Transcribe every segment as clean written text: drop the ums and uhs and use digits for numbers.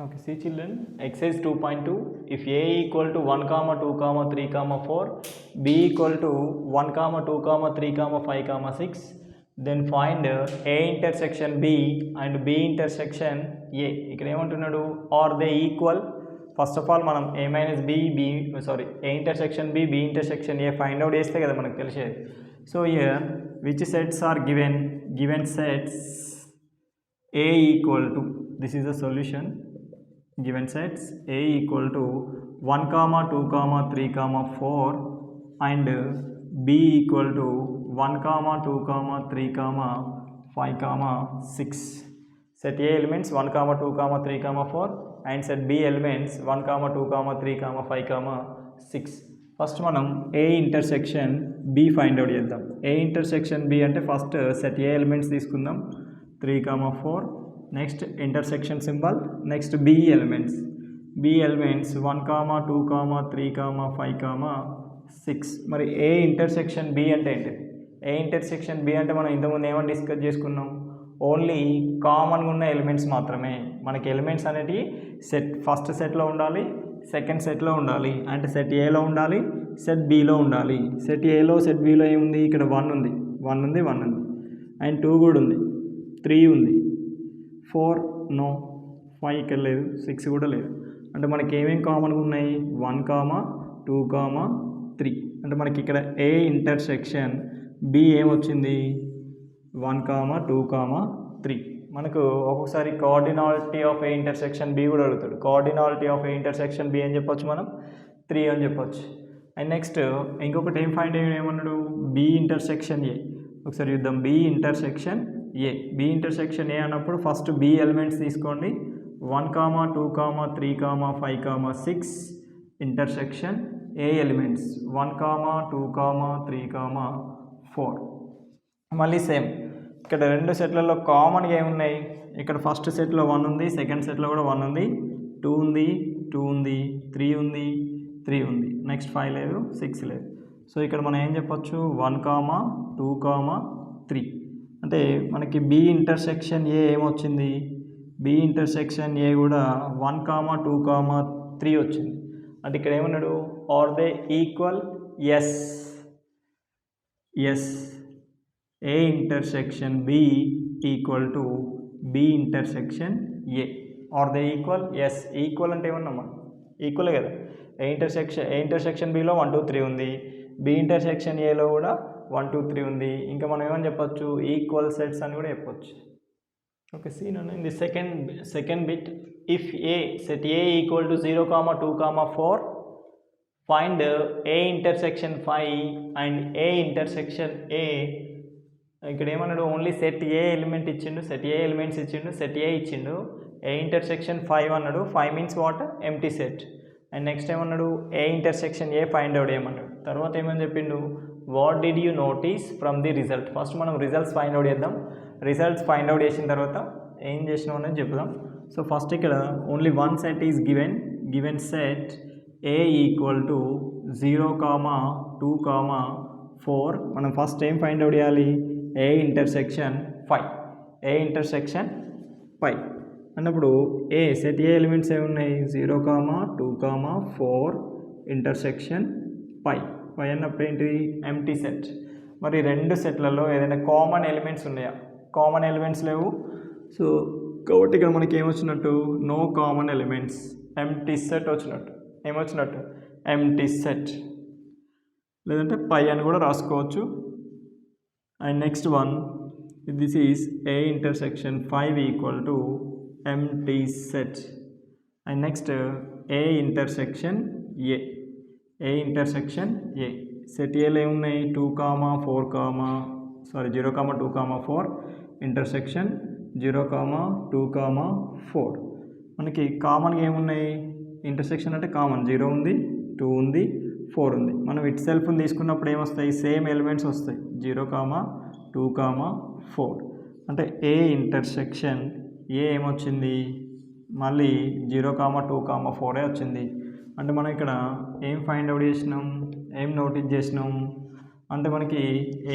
Okay, see children, exercise 2.2, if a equal to 1 comma 2 comma 3 comma 4, b equal to 1 comma 2 comma 3 comma 5 comma 6, then find a intersection b and b intersection a. ఇక్కడ ఏమంటున్నాడు, are they equal. First of all మనం a minus b a intersection b intersection a find out చేస్తే కదా మనకు తెలిసేది. So here which sets are given sets a equal to, this is the solution, given sets a equal to 1 comma 2 comma 3 comma 4 and b equal to 1 comma 2 comma 3 comma 5 comma 6. Set a elements 1 comma 2 comma 3 comma 4 and set b elements 1 comma 2 comma 3 comma 5 comma 6. First మనం a intersection b find out చేద్దాం. a intersection b అంటే first set a elements తీసుకుందాం, 3 comma 4, next intersection symbol, next b elements 1 comma 2 comma 3 comma 5 comma 6. మరి a intersection b అంటే ఏంటి? a intersection b అంటే మనం ఇంతకుముందు ఏమని డిస్కస్ చేసుకున్నాం, ఓన్లీ కామన్గా ఉన్న ఎలిమెంట్స్ మాత్రమే. మనకి ఎలిమెంట్స్ అనేవి ఫస్ట్ సెట్లో ఉండాలి, సెకండ్ సెట్లో ఉండాలి, అంటే సెట్ ఏలో ఉండాలి, సెట్ బీలో ఉండాలి. సెట్ ఏలో సెట్ బీలో ఏముంది, ఇక్కడ 1 ఉంది అండ్ 2 కూడా ఉంది, 3 ఉంది, 4 నో, 5 ఇక్కడ లేదు, 6 కూడా లేదు. అంటే మనకి ఏమేమి కామన్గా ఉన్నాయి, 1 కామా 2 కామా 3. అంటే మనకి ఇక్కడ ఏ ఇంటర్సెక్షన్ బి ఏమొచ్చింది, 1 కామా 2 కామా 3. మనకు ఒక్కొక్కసారి కోఆర్డినాలిటీ ఆఫ్ ఏ ఇంటర్సెక్షన్ బి కూడా అడుగుతాడు. కోఆర్డినాలిటీ ఆఫ్ ఏ ఇంటర్సెక్షన్ బి అని చెప్పొచ్చు, మనం 3 అని చెప్పొచ్చు. అండ్ నెక్స్ట్ ఇంకొకటి ఏం ఫైండ్ అయ్యాడు, ఏమన్నాడు, బి ఇంటర్సెక్షన్ ఏ. ఒకసారి చూద్దాం, B intersection A. B intersection A అన్నప్పుడు ఫస్ట్ బి ఎలిమెంట్స్ తీసుకోండి, 1 comma 2 comma 3 comma 5 comma 6 intersection A elements 1 comma 2 comma 3 comma 4. మళ్ళీ సేమ్ ఇక్కడ రెండు సెట్లలో కామన్గా ఏమున్నాయి, ఇక్కడ ఫస్ట్ సెట్లో 1 ఉంది, సెకండ్ సెట్లో కూడా 1 ఉంది, 2 ఉంది, 2 ఉంది, 3 ఉంది, 3 ఉంది, నెక్స్ట్ 5 లేదు, 6 లేదు. సో ఇక్కడ మనం ఏం చెప్పొచ్చు, 1 కామా 2 కామా 3. అంటే మనకి బి ఇంటర్సెక్షన్ ఏ ఏమొచ్చింది, బి ఇంటర్సెక్షన్ ఏ కూడా 1 కామా 2 కామా 3 వచ్చింది. అంటే ఇక్కడ ఏమన్నాడు, are they equal, yes A intersection B equal to B intersection A. Are they equal, yes. Equal అంటే ఏమన్నామా, ఈక్వలే కదా. ఏ ఇంటర్సెక్షన్ బిలో 1 2 3 ఉంది, బి ఇంటర్సెక్షన్ ఏలో కూడా 1 2 3 ఉంది. ఇంకా మనం ఏమని చెప్పొచ్చు, ఈక్వల్ సెట్స్ అని కూడా చెప్పొచ్చు. ఓకే, సీ నన్ను in the second bit, if A set A equal to 0 comma 2 comma 4, find A intersection 5 and A intersection A. ఇక్కడ ఏమన్నాడు, ఓన్లీ సెట్ ఏ ఎలిమెంట్ ఇచ్చిండు, సెట్ ఏ ఎలిమెంట్స్ ఇచ్చిండు, సెట్ ఏ ఇచ్చిండు, A intersection 5 అన్నాడు. 5 means what, empty set. And next ఏమన్నాడు, A intersection A find out ఏమన్నాడు. తర్వాత ఏమని చెప్పిండు, what did you notice from the result. First మనం రిజల్ట్స్ ఫైండ్ అవుట్ చేద్దాం. రిజల్ట్స్ ఫైండ్ అవుట్ చేసిన తర్వాత ఏం చేసినాం అనేది చెప్దాం. సో ఫస్ట్ ఇక్కడ only one set is given set A equal to 0 comma 2 comma 4. మనం ఫస్ట్ ఏం ఫైండ్ అవుట్ చేయాలి, ఏ ఇంటర్సెక్షన్ 5. ఏ ఇంటర్సెక్షన్ 5 అన్నప్పుడు ఏ సెట్ ఏ ఎలిమెంట్స్ ఏమున్నాయి, 0 కామా 2 కామా 4 ఇంటర్సెక్షన్ 5 అన్నప్పుడు ఏంటిది, ఎంప్టీ సెట్. మరి రెండు సెట్లలో ఏదైనా కామన్ ఎలిమెంట్స్ ఉన్నాయా, కామన్ ఎలిమెంట్స్ లేవు. సో కాబట్టి ఇక్కడ మనకి ఏమొచ్చినట్టు, no common elements, empty set వచ్చినట్టు. ఏమొచ్చినట్టు, ఎంప్టీ సెట్. లేదంటే 5 అని కూడా రాసుకోవచ్చు. And next one, this is A intersection 5 equal to empty set. And next A intersection A. A intersection A set ఏలో ఏమున్నాయి, 0 comma 2 comma 4 intersection 0 comma 2 comma 4. మనకి కామన్గా ఏమున్నాయి, ఇంటర్సెక్షన్ అంటే కామన్ 0 ఉంది, 2 ఉంది, 4 ఉంది. మనం ఇట్ సెల్ఫ్ తీసుకున్నప్పుడు ఏమొస్తాయి, సేమ్ ఎలిమెంట్స్ వస్తాయి, 0 కామా 2 కామా 4. అంటే ఏ ఇంటర్సెక్షన్ ఏ ఏమొచ్చింది, మళ్ళీ 0 కామా 2 కామా 4 వచ్చింది. అంటే మనం ఇక్కడ ఏం ఫైండ్ అవుట్ చేసినాం, ఏం నోటీస్ చేసినాం అంటే మనకి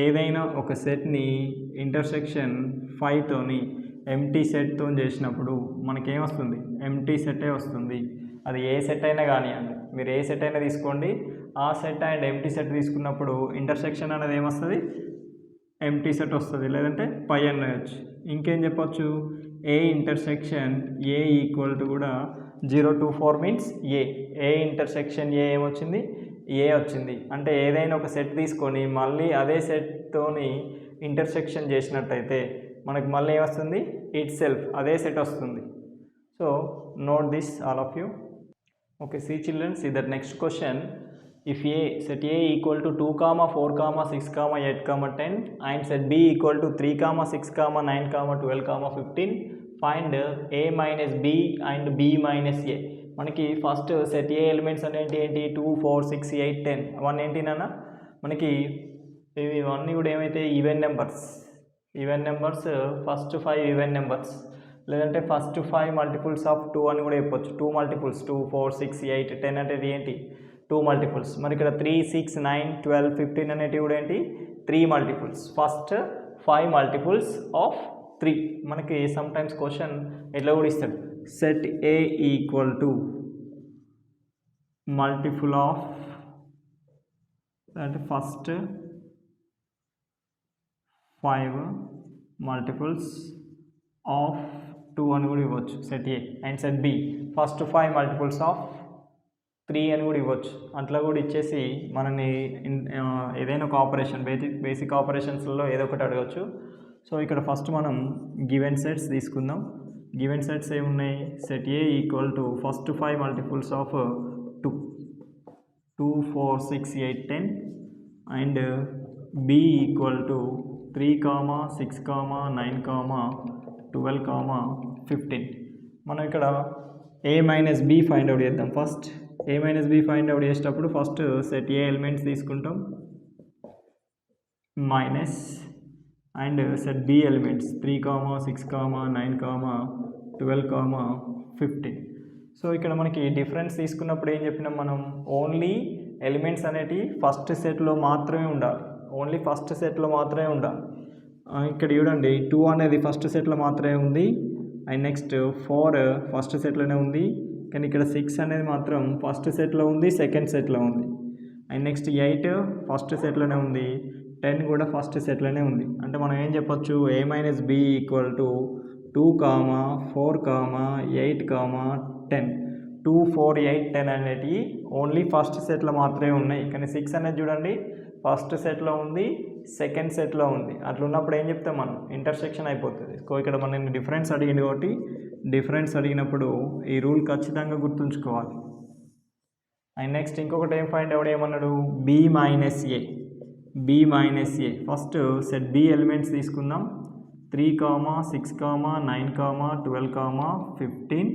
ఏదైనా ఒక సెట్ని ఇంటర్సెక్షన్ 5తోని ఎంటీ సెట్తో చేసినప్పుడు మనకేమొస్తుంది, ఎంటీ సెట్టే వస్తుంది. అది ఏ సెట్ అయినా కానివ్వండి, మీరు ఏ సెట్ అయినా తీసుకోండి, ఆ సెట్ అండ్ ఎంటీ సెట్ తీసుకున్నప్పుడు ఇంటర్సెక్షన్ అనేది ఏమొస్తుంది, ఎంటీ సెట్ వస్తుంది, లేదంటే పై అని రాయొచ్చు. ఇంకేం చెప్పొచ్చు, ఏ ఇంటర్సెక్షన్ ఏ ఈక్వల్ టు కూడా 0 to 4 మీన్స్ ఏ ఇంటర్సెక్షన్ ఏ ఏమొచ్చింది, ఏ వచ్చింది. అంటే ఏదైనా ఒక సెట్ తీసుకొని మళ్ళీ అదే సెట్తోని ఇంటర్సెక్షన్ చేసినట్టయితే మనకు మళ్ళీ ఏమొస్తుంది, ఇట్ సెల్ఫ్ అదే సెట్ వస్తుంది. So note this all of you. Okay, see children, see that next question. If set A equal to 2, 4, 6, 8, 10 and set B equal to 3, 6, 9, 12, 15, find A minus B and B minus A. మనకి first set A elements అనేవి ఏంటి, 2, 4, 6, 8, 10. అవన్నీ ఏంటి నాన్న, మనకి ఇవన్నీ కూడా ఏమైతే even numbers first 5 even numbers, లేదంటే ఫస్ట్ 5 మల్టిపుల్స్ ఆఫ్ 2 అని కూడా చెప్పొచ్చు. 2 మల్టిపుల్స్ 2, 4, 6, 8, 10 అంటే ఏంటి, 2 మల్టిపుల్స్. మరి ఇక్కడ 3, 6, 9, 12, 15 అనేటివి కూడా ఏంటి, 3 మల్టిపుల్స్. First 5 multiples of 3. మనకి సమ్ టైమ్స్ క్వశ్చన్ ఎట్లా కూడా ఇస్తాడు, set A equal to multiple of అంటే ఫస్ట్ 5 మల్టిపుల్స్ ఆఫ్ 2 అని కూడా ఇవ్వచ్చు set A. And set B first 5 multiples of 3 అని కూడా ఇవ్వచ్చు. అట్లా కూడా ఇచ్చేసి మనని ఏదైనా ఒక ఆపరేషన్ బేసిక్ ఆపరేషన్స్లో ఏదో ఒకటి అడగచ్చు. సో ఇక్కడ ఫస్ట్ మనం గివెన్ సెట్స్ తీసుకుందాం. గివెన్ సెట్స్ ఏమున్నాయి, set A equal to first 5 multiples of 2, 2, 4, 6, 8, 10 and B equal to 3, 6, 9, 12, 15. మనం ఇక్కడ A minus B find out చేద్దాం. First A minus B find out చేసేటప్పుడు ఫస్ట్ సెట్ ఏ ఎలిమెంట్స్ తీసుకుంటాం minus and set B elements 3, 6, 9, 12, 15. So ఇక్కడ మనకి difference తీసుకున్నప్పుడు ఏం చెప్పినాం మనం, ఓన్లీ ఎలిమెంట్స్ అనేటివి ఫస్ట్ సెట్లో మాత్రమే ఉండాలి, ఓన్లీ ఫస్ట్ సెట్లో మాత్రమే ఉండాలి. ఇక్కడ చూడండి 2 అనేది ఫస్ట్ సెట్లో మాత్రమే ఉంది, అండ్ నెక్స్ట్ 4 ఫస్ట్ సెట్లోనే ఉంది, కానీ ఇక్కడ 6 అనేది మాత్రం ఫస్ట్ సెట్లో ఉంది, సెకండ్ సెట్లో ఉంది. అండ్ నెక్స్ట్ 8 ఫస్ట్ సెట్లోనే ఉంది, 10 కూడా ఫస్ట్ సెట్లోనే ఉంది. అంటే మనం ఏం చెప్పొచ్చు, A minus B equal to 2, 4, 8, 10. 2, 4, 8, 10 అనేటివి ఓన్లీ ఫస్ట్ సెట్లో మాత్రమే ఉన్నాయి. కానీ 6 అనేది చూడండి ఫస్ట్ సెట్లో ఉంది, సెకండ్ సెట్లో ఉంది. అట్లా ఉన్నప్పుడు ఏం చెప్తాం మనం, ఇంటర్సెక్షన్ అయిపోతుంది. సో ఇక్కడ మనం డిఫరెన్స్ అడిగింది కాబట్టి డిఫరెన్స్ అడిగినప్పుడు ఈ రూల్ ఖచ్చితంగా గుర్తుంచుకోవాలి. అండ్ నెక్స్ట్ ఇంకొకటి ఏం ఫైండ్ అవుట్ ఏమన్నాడు, B minus A. First set B elements తీసుకుందాం 3, 6, 9, 12, 15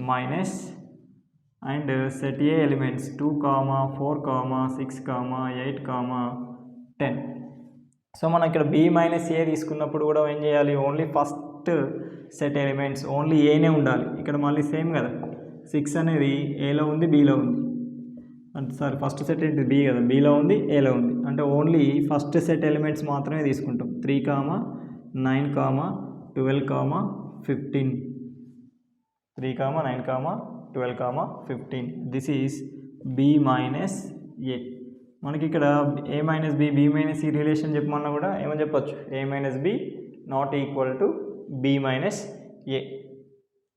minus and set A elements 2, 4, 6, 8, 10. So మనం ఇక్కడ బి మైనస్ ఏ తీసుకున్నప్పుడు కూడా ఏం చేయాలి, only first set elements only ఏనే ఉండాలి. ఇక్కడ మళ్ళీ సేమ్ కదా, 6 అనేది ఏలో ఉంది, బీలో ఉంది. అంటే సారీ ఫస్ట్ సెట్ ఏంటి బి కదా, బీలో ఉంది, ఏలో ఉంది. అంటే ఓన్లీ ఫస్ట్ సెట్ ఎలిమెంట్స్ మాత్రమే తీసుకుంటాం. 3, 9, 12, 15. 3, 9, 12, 15. This is B minus A. మనకి ఇక్కడ A minus B, B minus ఈ రిలేషన్ చెప్పమన్నా కూడా ఏమని చెప్పొచ్చు, A minus B not equal to B minus A.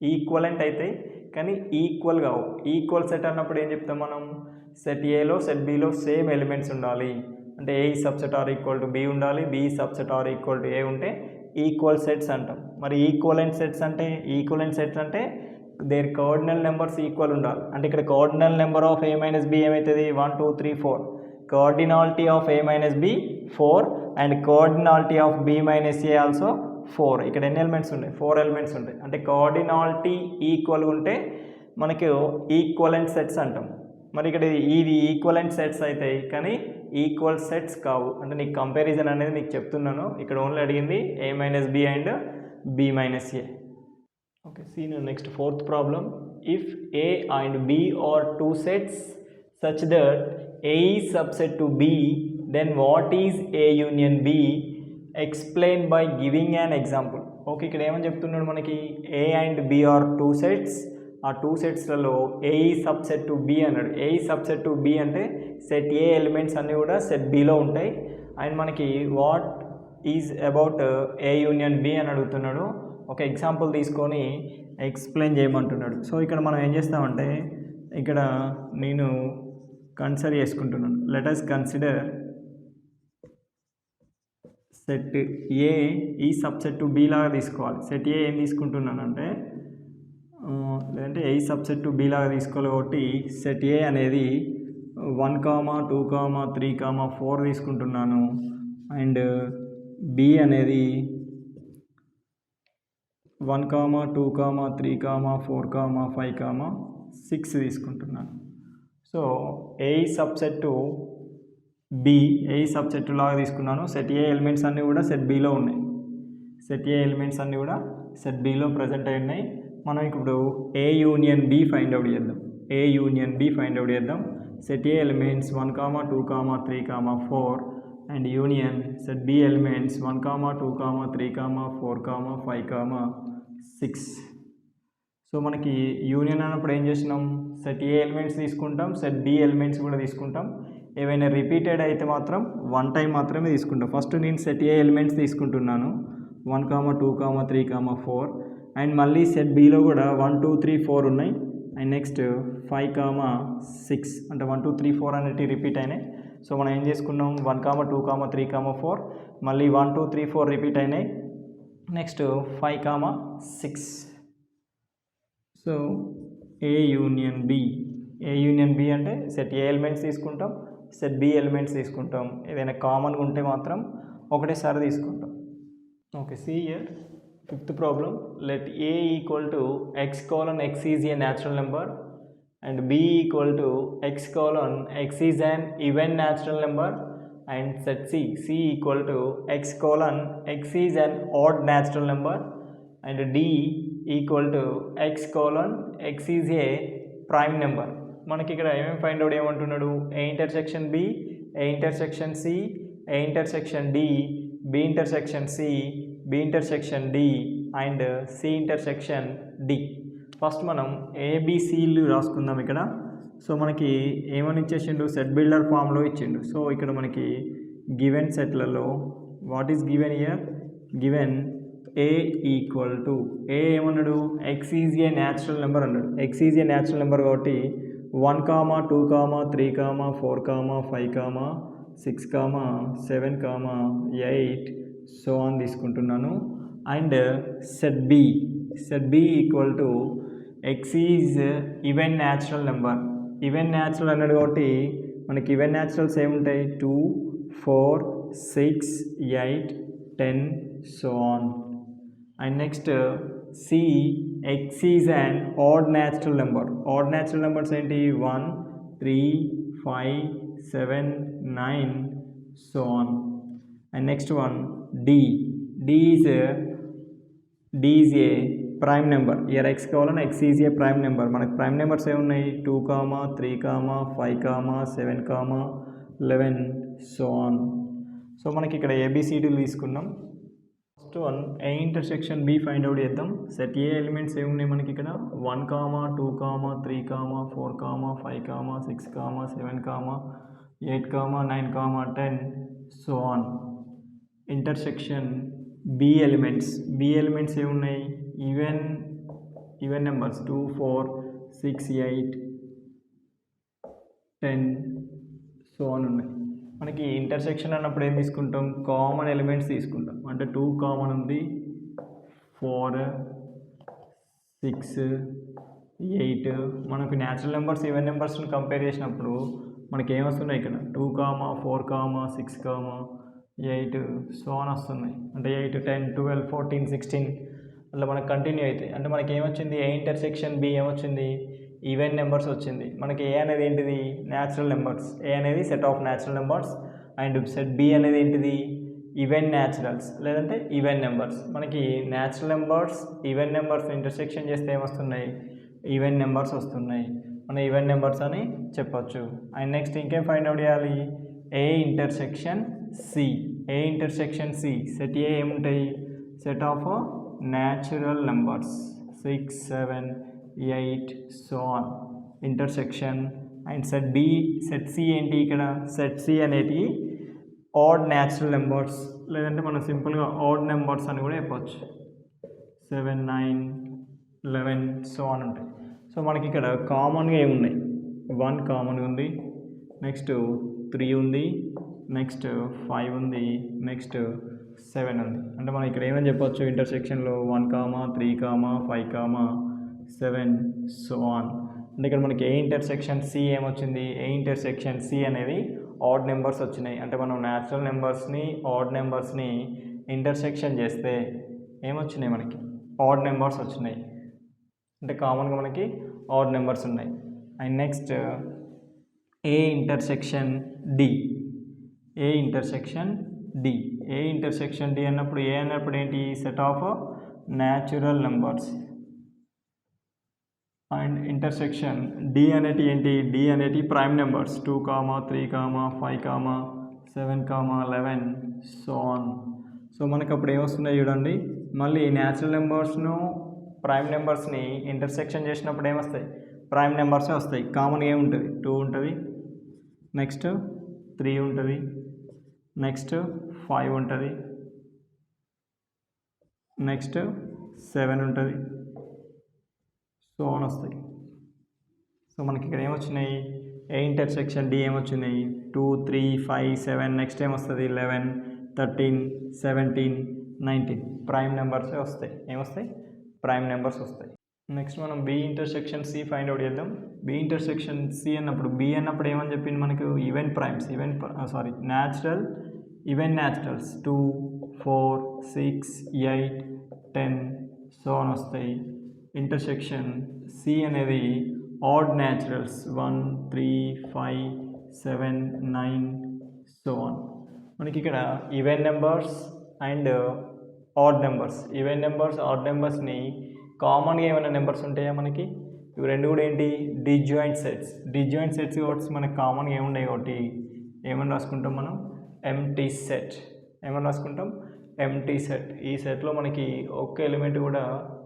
Equivalent అయితే కానీ ఈక్వల్ కావు. ఈక్వల్ సెట్ అన్నప్పుడు ఏం చెప్తాం మనం, సెట్ ఏలో సెట్ బిలో సేమ్ ఎలిమెంట్స్ ఉండాలి. అంటే A subset or equal to B ఉండాలి, B subset or equal to A ఉంటే ఈక్వల్ సెట్స్ అంటాం. మరి ఈక్వలెంట్ సెట్స్ అంటే దేర్ కోఆర్డినల్ నెంబర్స్ ఈక్వల్ ఉండాలి. అంటే ఇక్కడ cardinal number of A minus B ఏమవుతుంది, 1, 2, 3, 4. Cardinality of A minus B 4 and cardinality of B minus A also 4. ఇక్కడ ఎన్ని ఎలిమెంట్స్ ఉంటాయి, 4 ఎలిమెంట్స్ ఉంటాయి. అంటే కోఆర్డినాలిటీ ఈక్వల్గా ఉంటే మనకి ఈక్వలెంట్ సెట్స్ అంటాం. మరి ఇక్కడ ఇవి ఈక్వలెంట్ సెట్స్ అవుతాయి కానీ ఈక్వల్ సెట్స్ కావు. అంటే నీకు కంపారిజన్ అనేది నీకు చెప్తున్నాను. ఇక్కడ ఓన్లీ అడిగింది A minus B and B minus A. Okay, see next fourth problem. If A and B are 2 sets such that A is subset to B, then what is A union B explain by giving an example. Okay, ఇక్కడ ఏమని చెప్తున్నాడు మనకి, A and B are two sets. ఆ two సెట్స్లలో A ఈ subset to B అన్నాడు. A ఈ subset to B అంటే సెట్ ఏ ఎలిమెంట్స్ అన్నీ కూడా సెట్ బిలో ఉంటాయి. అండ్ మనకి what is about A union B అని అడుగుతున్నాడు. ఒక ఎగ్జాంపుల్ తీసుకొని ఎక్స్ప్లెయిన్ చేయమంటున్నాడు. సో ఇక్కడ మనం ఏం చేస్తామంటే, ఇక్కడ నేను కన్సిడర్ చేసుకుంటున్నాను. లెట్ us కన్సిడర్ సెట్ ఏ ఈ సబ్సెట్ టు బి లాగా తీసుకోవాలి. సెట్ ఏ ఏం తీసుకుంటున్నానంటే, లేదంటే ఏ సబ్సెట్ టు బి లాగా తీసుకోవాలి. కాబట్టి సెట్ ఏ అనేది 1, 2, 3, 4 తీసుకుంటున్నాను. అండ్ బి అనేది 1, 2, 3, 4, 5, 6 తీసుకుంటున్నాను. So A subset to B, A subset లాగా తీసుకున్నాను. సెట్ ఏ ఎలిమెంట్స్ అన్నీ కూడా సెట్ బిలో ఉన్నాయి. సెట్ ఏ ఎలిమెంట్స్ అన్నీ కూడా సెట్ బిలో ప్రజెంట్ అయి ఉన్నాయి. మనం ఇప్పుడు A union B find out చేద్దాం. A union B find out చేద్దాం. Set A elements 1, 2, 3, 4 and union set B elements 1, 2, 3, 4, 5, 6. So మనకి యూనియన్ అన్నప్పుడు ఏం చేసినాం, సెట్ ఏ ఎలిమెంట్స్ తీసుకుంటాం, సెట్ బి ఎలిమెంట్స్ కూడా తీసుకుంటాం. ఏవైనా రిపీటెడ్ అయితే మాత్రం వన్ టైం మాత్రమే తీసుకుంటాం. ఫస్ట్ నేను సెట్ ఏ ఎలిమెంట్స్ తీసుకుంటున్నాను 1, 2, 3, 4 అండ్ మళ్ళీ సెట్ బిలో కూడా 1, 2, 3, 4 ఉన్నాయి. అండ్ నెక్స్ట్ 5, 6 అంటే 1, 2, 3, 4 అనేవి రిపీట్ అయినాయి. సో మనం ఏం చేసుకున్నాం, 1, 2, 3, 4 మళ్ళీ 1, 2, 3, 4 రిపీట్ అయినాయి. Next 5, 6. So A union B, A union B అంటే సెట్ ఏ ఎలిమెంట్స్ తీసుకుంటాం, సెట్ బి ఎలిమెంట్స్ తీసుకుంటాం. ఏదైనా కామన్గా ఉంటే మాత్రం ఒకటేసారి తీసుకుంటాం. Okay, see here fifth problem. Let A equal to X colon X is a natural number and B equal to X colon X is an even natural number and set C equal to X colon X is an odd natural number and D equal to X colon X is a prime number. మనకి ఇక్కడ ఏమేమి find out ఏమంటున్నాడు, A intersection B, A intersection C, A intersection D, B intersection C, B intersection D and C intersection D. First మనం ఏబిసిలు రాసుకుందాం ఇక్కడ. So మనకి ఏమని ఇచ్చేసిండు, set builder ఫామ్లో ఇచ్చిండు. సో ఇక్కడ మనకి గివెన్ సెట్లలో what is given here, given A equal to A ఏమన్నాడు, X is a natural number అన్నాడు. X is a natural number కాబట్టి 1, 2, 3, 4, 5, 6, 7, 8 సో అని తీసుకుంటున్నాను. And set B equal to X is even natural number. Even natural అన్నాడు కాబట్టి మనకి even naturals ఏముంటాయి, 2, 4, 6, 8, 10 so on. And next C X is and odd natural number. Odd natural numbers ఏంటి, 1, 3, 5, 7, 9 so on. And next one D is a prime number. Here X కావాలన్నా X is a prime number. మనకి prime numbers ఏమున్నాయి, 2, 3, 5, 7, 11 so on. So మనకి ఇక్కడ ఏబిసిడీలు తీసుకున్నాం. First one A intersection B find out చేద్దాం. Set A elements ఏమున్నాయి మనకి ఇక్కడ, 1, 2, 3, 4, 5, 6, 7, 8, 9, 10 so on. Intersection B elements ఏమున్నాయి, ఈవెన్ నెంబర్స్ 2, 4, 6, 8, 10 సో ఆన్ ఉన్నాయి. మనకి ఇంటర్సెక్షన్ అన్నప్పుడు ఏం తీసుకుంటాం, కామన్ ఎలిమెంట్స్ తీసుకుంటాం. అంటే 2 కామన్ ఉంది, 4, 6, 8. మనకు న్యాచురల్ నెంబర్స్ ఈవెన్ నెంబర్స్ని కంపేర్ చేసినప్పుడు మనకి ఏమొస్తున్నాయి ఇక్కడ, 2, 4, 6, 8 సో ఆన్ వస్తున్నాయి. అంటే 8, 10, 12, 14, 16 అట్లా మనకు కంటిన్యూ అవుతాయి. అంటే మనకి ఏమొచ్చింది, ఏ ఇంటర్సెక్షన్ బి ఏమొచ్చింది, ఈవెన్ నెంబర్స్ వచ్చింది. మనకి ఏ అనేది ఏంటిది, న్యాచురల్ నెంబర్స్. ఏ అనేది set of natural numbers and set B అనేది ఏంటిది, ఈవెన్ న్యాచురల్స్ లేదంటే ఈవెన్ నెంబర్స్. మనకి natural numbers even numbers intersection చేస్తే ఏమొస్తున్నాయి, ఈవెన్ నెంబర్స్ వస్తున్నాయి. మన ఈవెన్ నెంబర్స్ అని చెప్పొచ్చు. అండ్ నెక్స్ట్ ఇంకేం ఫైండ్ అవుట్ చేయాలి, A intersection C. A intersection C, set A ఏముంటాయి, set of natural numbers 6 7 8 so on intersection. And set B, set C ఏంటి, ఇక్కడ సెట్ సి అనేది ఆడ్ న్యాచురల్ నెంబర్స్, లేదంటే మనం సింపుల్గా ఆడ్ నెంబర్స్ అని కూడా చెప్పవచ్చు. 7 9 11 సో అని ఉంటాయి. సో మనకి ఇక్కడ కామన్గా ఏమున్నాయి, 1 కామన్గా ఉంది, నెక్స్ట్ 3 ఉంది, నెక్స్ట్ 5 ఉంది, నెక్స్ట్ 7 ఉంది. అంటే మనం ఇక్కడ ఏమని చెప్పొచ్చు, ఇంటర్సెక్షన్లో 1 3 5 7 సో ఆన్. అంటే ఇక్కడ మనకి ఏ ఇంటర్సెక్షన్ సి ఏమొచ్చింది, ఏ ఇంటర్సెక్షన్ సి అనేది ఆడ్ నెంబర్స్ వచ్చినాయి. అంటే మనం న్యాచురల్ నెంబర్స్ని ఆడ్ నెంబర్స్ని ఇంటర్సెక్షన్ చేస్తే ఏమొచ్చినాయి, మనకి ఆడ్ నెంబర్స్ వచ్చినాయి. అంటే కామన్గా మనకి ఆడ్ నెంబర్స్ ఉన్నాయి. And next A intersection D, A intersection D, A intersection D అన్నప్పుడు ఏ అన్నప్పుడు ఏంటి, set of natural numbers. And intersection D అనేది ఏంటి, డి అనేది prime numbers 2 3 5 7 11 so on. So మనకు అప్పుడు ఏమొస్తున్నాయి చూడండి, మళ్ళీ న్యాచురల్ నెంబర్స్ను ప్రైమ్ నెంబర్స్ని ఇంటర్సెక్షన్ చేసినప్పుడు ఏమొస్తాయి, ప్రైమ్ నెంబర్సే వస్తాయి. కామన్ ఏముంటుంది, 2 ఉంటుంది, నెక్స్ట్ 3 ఉంటుంది, నెక్స్ట్ 5 ఉంటుంది, నెక్స్ట్ 7 ఉంటుంది, సో ఆన్ వస్తాయి. సో మనకి ఇక్కడ ఏమొచ్చినాయి, ఏ ఇంటర్సెక్షన్ డి ఏమొచ్చినాయి, 2 3 5 7, నెక్స్ట్ ఏమొస్తుంది 11 13 17 19 ప్రైమ్ నెంబర్సే వస్తాయి. ఏమొస్తాయి, ప్రైమ్ నెంబర్స్ వస్తాయి. నెక్స్ట్ మనం B intersection C find out చేద్దాం. బి ఇంటర్సెక్షన్ సి అన్నప్పుడు, బి అన్నప్పుడు ఏమని చెప్పింది మనకు, even primes, natural even naturals 2 4 6 8 10 so అని వస్తాయి. ఇంటర్సెక్షన్ సి అనేది ఆడ్ న్యాచురల్స్ 1 3 5 7 9 సో ఆన్. మనకి ఇక్కడ even numbers and odd numbers, even numbers odd నెంబర్స్ని కామన్గా ఏమైనా నెంబర్స్ ఉంటాయా మనకి, ఇవి రెండు కూడా ఏంటి, డిజాయింట్ సెట్స్. డిజాయింట్ సెట్స్ కాబట్టి మనకి కామన్గా ఏమున్నాయి కాబట్టి ఏమని రాసుకుంటాం మనం, ఎంటీ సెట్. ఏమని రాసుకుంటాం, ఎంటీ సెట్. ఈ సెట్లో మనకి ఒక్క ఎలిమెంట్ కూడా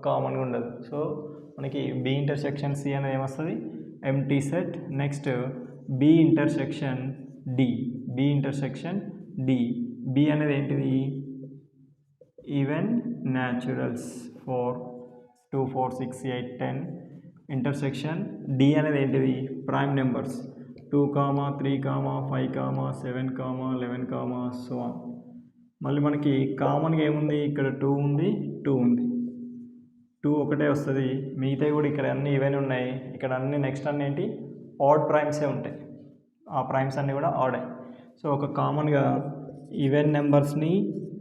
కామన్గా ఉండదు. సో మనకి బి ఇంటర్సెక్షన్ సి అనేది ఏమొస్తుంది, empty set. Next B intersection D, B intersection D, B అనేది ఏంటిది, ఈవెన్ న్యాచురల్స్ 4 2 4 6 8 10. ఇంటర్సెక్షన్ డి అనేది ఏంటిది, ప్రైమ్ నెంబర్స్ 2 3 5 7 11 సో ఆన్. మళ్ళీ మనకి కామన్గా ఏముంది, ఇక్కడ 2 ఉంది, 2 ఉంది, 2 ఒకటే వస్తుంది, మిగతావి కూడా ఇక్కడ అన్నీ ఈవెన్ ఉన్నాయి. ఇక్కడ అన్ని నెక్స్ట్ అన్నీ ఏంటి, ఆడ్ ప్రైమ్సే ఉంటాయి. ఆ ప్రైమ్స్ అన్నీ కూడా ఆడే. సో ఒక కామన్గా ఈవెన్ నెంబర్స్ని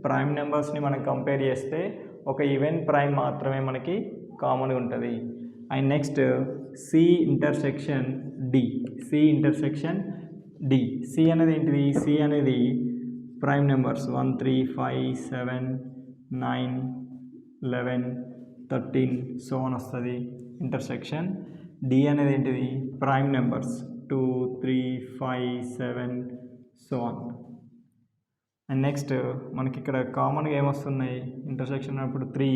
ప్రైమ్ నెంబర్స్ని మనం కంపేర్ చేస్తే ఒక ఈవెన్ ప్రైమ్ మాత్రమే మనకి కామన్గా ఉంటుంది. And next C intersection D, C intersection D, C అనేది ఏంటిది, సి అనేది ప్రైమ్ నెంబర్స్ 1 3 5 7 9 11 13 సో అని వస్తుంది. ఇంటర్సెక్షన్ డి అనేది ఏంటిది, prime numbers 2 3 5 7 so on. And next మనకి ఇక్కడ కామన్గా ఏమొస్తున్నాయి, ఇంటర్సెక్షన్ అప్పుడు 3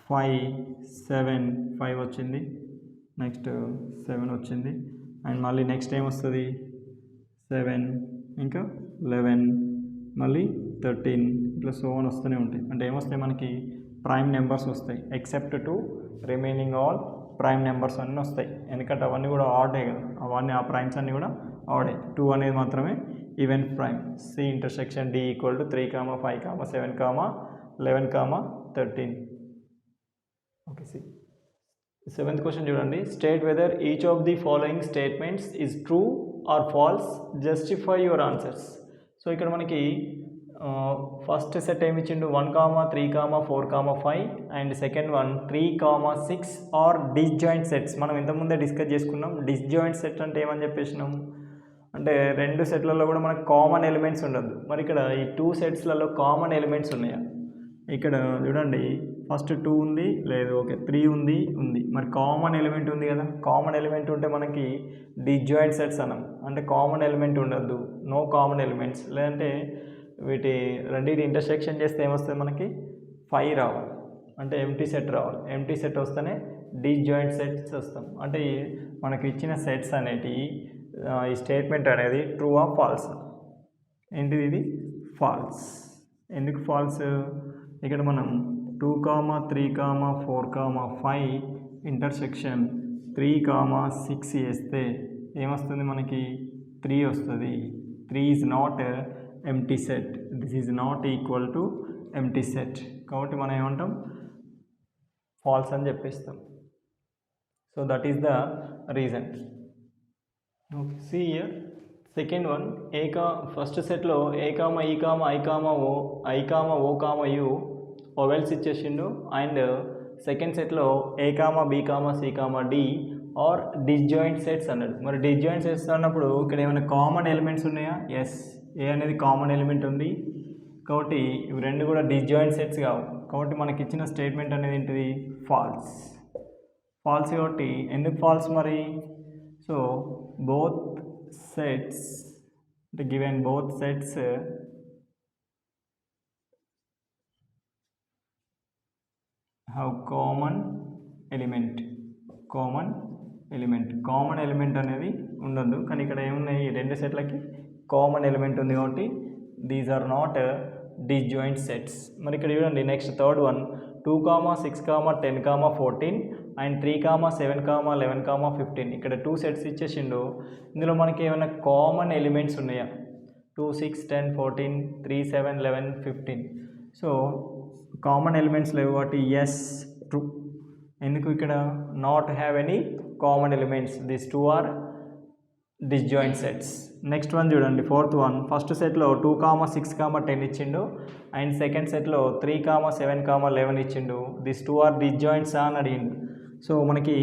5 7 5 వచ్చింది, నెక్స్ట్ 7 వచ్చింది. అండ్ మళ్ళీ నెక్స్ట్ ఏమొస్తుంది, 7 ఇంకా 11 మళ్ళీ 13 ఇట్లా సో అని వస్తూనే ఉంటాయి. అంటే ఏమొస్తాయి మనకి, ప్రైమ్ నెంబర్స్ వస్తాయి. Except 2 remaining all prime numbers అన్నీ వస్తాయి. ఎందుకంటే అవన్నీ కూడా ఆడే కదా, అవన్నీ ఆ ప్రైమ్స్ అన్నీ కూడా ఆడే. 2 అనేది మాత్రమే even prime. C intersection D equal to 3 5 7 11 13. Okay, see seventh question చూడండి. State whether each of the following statements is true or false, justify your answers. So ఇక్కడ మనకి ఫస్ట్ సెట్ ఏమి ఇచ్చిండు, 1 3 4 5 and second one 3 6 are disjoint sets. మనం ఇంతకుముందే discuss చేసుకున్నాం. Disjoint set అంటే ఏమని చెప్పేసినాం అంటే, రెండు సెట్లలో కూడా మనకు కామన్ ఎలిమెంట్స్ ఉండదు. మరి ఇక్కడ ఈ 2 సెట్స్లలో కామన్ ఎలిమెంట్స్ ఉన్నాయా, ఇక్కడ చూడండి ఫస్ట్ 2 ఉంది లేదు, ఓకే 3 ఉంది మరి కామన్ ఎలిమెంట్ ఉంది కదా, కామన్ ఎలిమెంట్ ఉంటే మనకి డిస్జాయింట్ సెట్స్ అనం, అంటే కామన్ ఎలిమెంట్ ఉండద్దు, నో కామన్ ఎలిమెంట్స్, లేదంటే వీటి రెండింటి ఇంటర్సెక్షన్ చేస్తే ఏమొస్తుంది మనకి 5 రావాలి, అంటే ఎంటీ సెట్ రావాలి. ఎంటీ సెట్ వస్తేనే డిస్జాయింట్ సెట్స్ వస్తాం. అంటే మనకి ఇచ్చిన సెట్స్ అనేటి ఈ స్టేట్మెంట్ అనేది ట్రూ ఆర్ ఫాల్స్. ఏంటిది ఇది ఫాల్స్. ఎందుకు ఫాల్స్? ఇక్కడ మనం 2, 3, 4, 5 ఇంటర్సెక్షన్ 3, 6 వేస్తే ఏమొస్తుంది మనకి 3 వస్తుంది. 3 is not empty set, this is not equal to empty set. కాబట్టి మనం ఏమంటాం ఫాల్స్ అని చెప్పేస్తాం. So that is the reason. Okay, see here second one. First సెట్లో A comma E comma I comma O comma U vowels ఇచ్చేసిండు. And second సెట్లో A comma B comma C comma D are disjoint sets అన్నాడు. మరి disjoint sets అన్నప్పుడు ఇక్కడ ఏమైనా common elements ఉన్నాయా? Yes, A అనేది కామన్ ఎలిమెంట్ ఉంది. కాబట్టి ఇవి రెండు కూడా డిస్జాయింట్ సెట్స్ కావు. కాబట్టి మనకి ఇచ్చిన స్టేట్మెంట్ అనేది ఏంటిది ఫాల్స్. ఫాల్స్ కాబట్టి ఎందుకు ఫాల్స్ మరి? సో బోత్ సెట్స్ అంటే given both sets have common element. Common element అనేది ఉండదు, కానీ ఇక్కడ ఏమున్నాయి రెండు సెట్లకి కామన్ ఎలిమెంట్ ఉంది కాబట్టి these are not disjoint sets. మరి ఇక్కడ చూడండి నెక్స్ట్ థర్డ్ వన్ 2, 6, 10, 14 అండ్ 3, 7, 11, 15. ఇక్కడ 2 సెట్స్ ఇచ్చేసిండు. ఇందులో మనకి ఏమైనా కామన్ ఎలిమెంట్స్ ఉన్నాయా? 2, 6, 10, 14, 3, 7, 11, 15. సో కామన్ ఎలిమెంట్స్ లేవు కాబట్టి ఎస్ ట్రూ. ఎందుకు ఇక్కడ not have any common elements, this 2 are disjoint sets. Next one చూడండి ఫోర్త్ వన్. ఫస్ట్ సెట్లో 2, 6, 10 ఇచ్చిండు అండ్ సెకండ్ సెట్లో 3, 7, 11 ఇచ్చిండు. దిస్ 2 ఆర్ డిస్జాయింట్స్ అని అడిగిండు. సో మనకి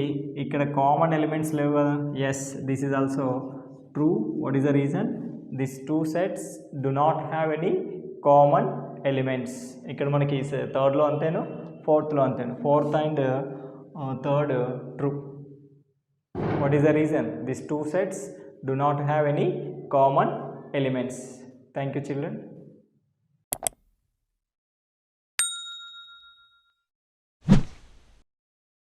ఇక్కడ కామన్ ఎలిమెంట్స్ లేవు కదా. Yes, this is also true. What is the reason? This 2 sets do not have any common elements. ఇక్కడ మనకి థర్డ్లో అంతేను, ఫోర్త్లో అంతేను. Fourth and third true. What is the reason? This 2 sets do not have any common elements. Thank you children.